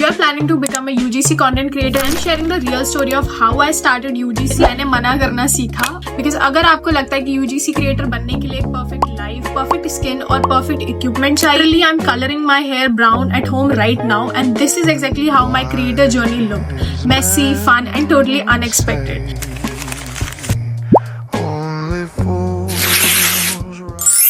you are planning to become a UGC content creator, I'm sharing the real story of how I started UGC. मैंने मना करना सीखा because अगर आपको लगता है कि UGC creator बनने के लिए एक perfect life, perfect skin और perfect equipment चाहिए, I'm coloring my hair brown at home right now, and this is exactly how my creator journey looked. Messy, fun, and totally unexpected.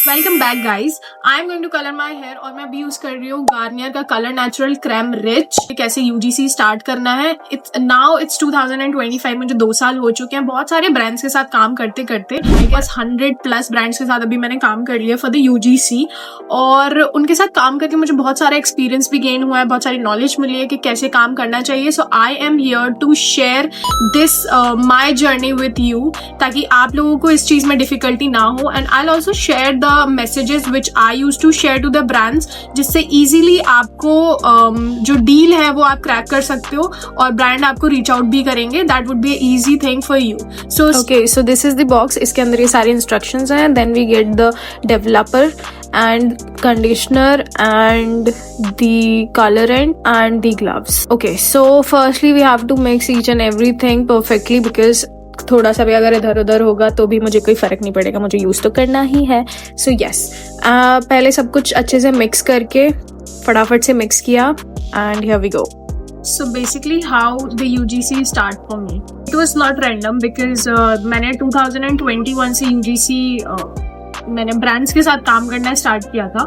Welcome back guys. I am going to colour my hair और मैं अभी use कर रही हूँ Garnier का colour natural creme rich. कैसे UGC start करना है. इट्स 2025. मुझे 2 साल हो चुके हैं बहुत सारे ब्रांड्स के साथ काम करते करते. बस 100+ ब्रांड्स के साथ अभी मैंने काम कर लिया फॉर द यूजीसी, और उनके साथ काम करके मुझे बहुत सारा एक्सपीरियंस भी गेन हुआ है, बहुत सारी नॉलेज मिली है कि कैसे काम करना चाहिए. So I am here to share this my journey with you, ताकि आप लोगों को इस चीज में डिफिकल्टी ना हो. And I also share the messages which I used to share to the brands, जिससे easily आपको जो डील है वो आप क्रैक कर सकते हो और ब्रांड आपको रीच आउट भी करेंगे. That would be an easy thing for you. So this is the box. इसके अंदर ये सारी instructions हैं. Then we get the developer and conditioner and the colorant and the gloves. Okay, so firstly we have to mix each and everything perfectly because थोड़ा सा भी अगर इधर उधर होगा तो भी मुझे कोई फर्क नहीं पड़ेगा, मुझे यूज तो करना ही है. सो यस, पहले सब कुछ अच्छे से मिक्स करके फटाफट से मिक्स किया and here we go. So basically how the UGC start for me. It was not random because मैंने 2021 से UGC मैंने ब्रांड्स के साथ काम करना स्टार्ट किया था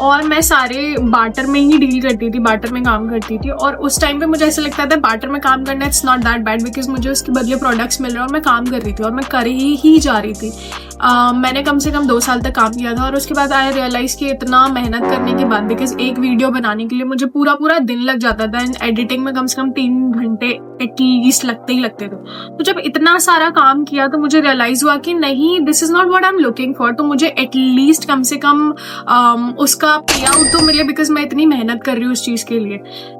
और मैं सारे बार्टर में ही डील करती थी, बार्टर में काम करती थी. और उस टाइम पे मुझे ऐसा लगता था बार्टर में काम करना it's not that bad because मुझे उसके बदले प्रोडक्ट्स मिल रहे हैं और मैं काम कर रही थी और मैं कर ही जा रही थी. मैंने कम से कम 2 साल तक काम किया था और उसके बाद आई रियलाइज कि इतना मेहनत करने के बाद बिकॉज एक वीडियो बनाने के लिए मुझे पूरा दिन लग जाता था एंड एडिटिंग में कम से कम 3 घंटे एटलीस्ट लगते ही लगते थे. तो जब इतना सारा काम किया तो मुझे रियलाइज हुआ कि नहीं, this is not what I am looking for. तो मुझे एटलीस्ट कम से कम उसका पे आउट तो मिले बिकॉज मैं इतनी मेहनत कर रही हूँ उस चीज के लिए.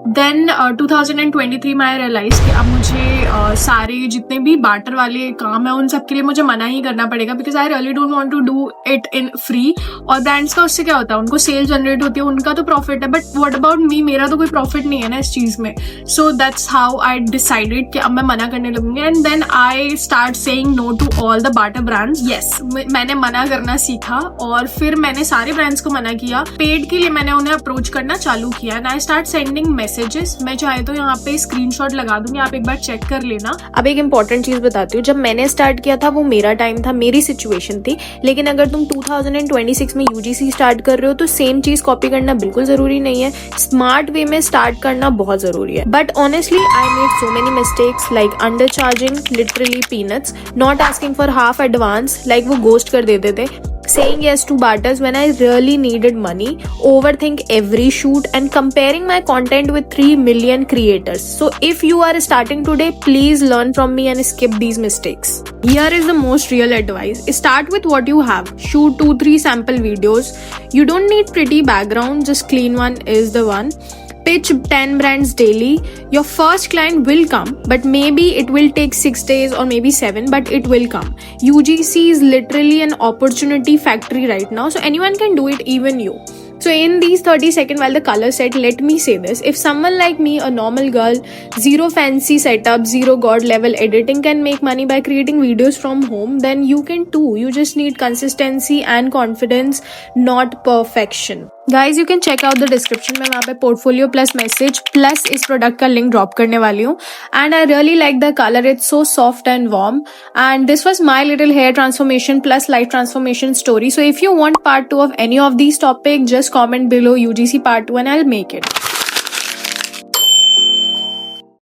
देन 2023 में आई रियलाइज कि अब मुझे सारे जितने भी बार्टर वाले काम है उन सब के लिए मुझे मना ही करना पड़ेगा because I really don't want to do it in free. और ब्रांड्स का उससे क्या होता है, उनको सेल जनरेट होती है, उनका तो प्रॉफिट है, बट व्हाट अबाउट मी, मेरा तो कोई प्रॉफिट नहीं है ना इस चीज में. So that's how I decided कि अब मैं मना करने लगूंगी. And then I start saying no to all the barter brands. Yes, मैंने मना करना सीखा और फिर मैंने सारे ब्रांड्स को मना किया. पेड के लिए मैंने उन्हें अप्रोच करना चालू किया and I start sending messages. मैं चाहे तो यहाँ पे स्क्रीनशॉट लगा दूंगी, आप एक बार चेक कर लेना. अब एक इंपॉर्टेंट चीज बताती हूँ, जब मैंने स्टार्ट किया था वो मेरा टाइम था, मेरी सिचुएशन थी. लेकिन अगर तुम 2026 में यूजीसी स्टार्ट कर रहे हो तो सेम चीज कॉपी करना बिल्कुल जरूरी नहीं है. स्मार्ट वे में स्टार्ट करना बहुत जरूरी है. But honestly I made so many mistakes like under charging literally peanuts, not asking for half advance like वो गोस्ट कर देते थे, saying yes to barters when I really needed money, overthink every shoot and comparing my content with 3 million creators. So if you are starting today, please learn from me and skip these mistakes. Here is the most real advice. Start with what you have. Shoot 2-3 sample videos. You don't need pretty background, just clean one is the one. Pitch 10 brands daily. Your first client will come, but maybe it will take 6 days or maybe 7, but it will come. UGC is literally an opportunity factory right now, so anyone can do it, even you. So in these 30 seconds while the color set, let me say this. If someone like me, a normal girl, zero fancy setup, zero god level editing can make money by creating videos from home, then you can too. You just need consistency and confidence, not perfection. Guys, you can check out the description में वहाँ पे portfolio plus message plus इस product का link drop करने वाली हूँ. And I really like the color. It's so soft and warm. And this was my little hair transformation plus life transformation story. So if you want part 2 of any of these topics, just comment below UGC part 2 and I'll make it.